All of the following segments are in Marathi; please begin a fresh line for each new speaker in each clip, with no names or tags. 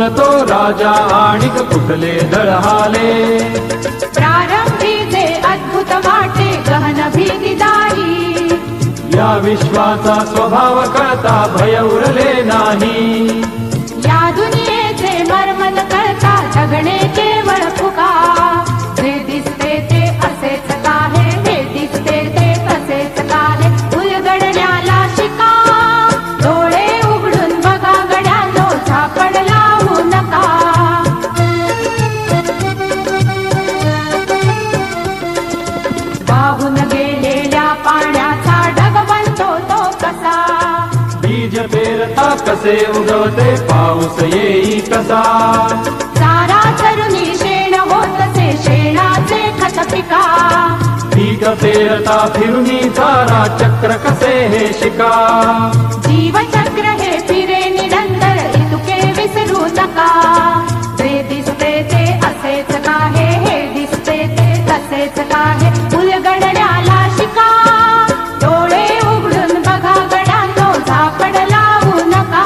बोलतो राजा आणिक कुठले दळहाले.
प्रारंभी जे अद्भुत वाटे गहन भीतीदायी,
या विश्वाचा स्वभाव कळता भय उरले नाही.
या दुनियेचे मर्म न कळता जगणे केवळ फुका. जे दिसते ते असेच काहे, हे दिसते ते तसेच काहे, उलगडण्याला शिका. डोळे उघडून बघा गड्यांनो, झापड लावू नका. वाहून गेलेल्या पाण्याचा ढग बनतो तो कसा.
बीज पेरता कसे उगवते पाऊस येई कसा.
चारा चरुनी शेण होतसे शेणाचे खत पिका.
पीक पेरता फिरुनी चारा चक्र कसे हे शिका.
जीवचक्र हे फिरे निरंतर इतुके विसरू नका. जे दिसते ते असेच काहे, हे दिसते ते तसेच काहे, उलगडण्याला शिका. डोळे उघडून बघा गड्यांनो, झापड लावू नका.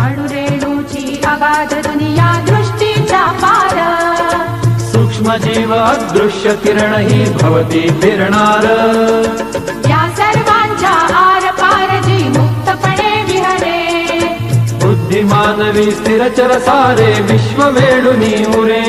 अणुरेणूची अगाध दुनिया दृष्टीचा पार.
सूक्ष्म जीव अदृश्य किरण ही भवती फिरणार.
या सर्वांच्या आर पार जी मुक्तपणे विहरे.
बुद्धिमानवी स्थिरचर सारे विश्व वेडुनी उरे.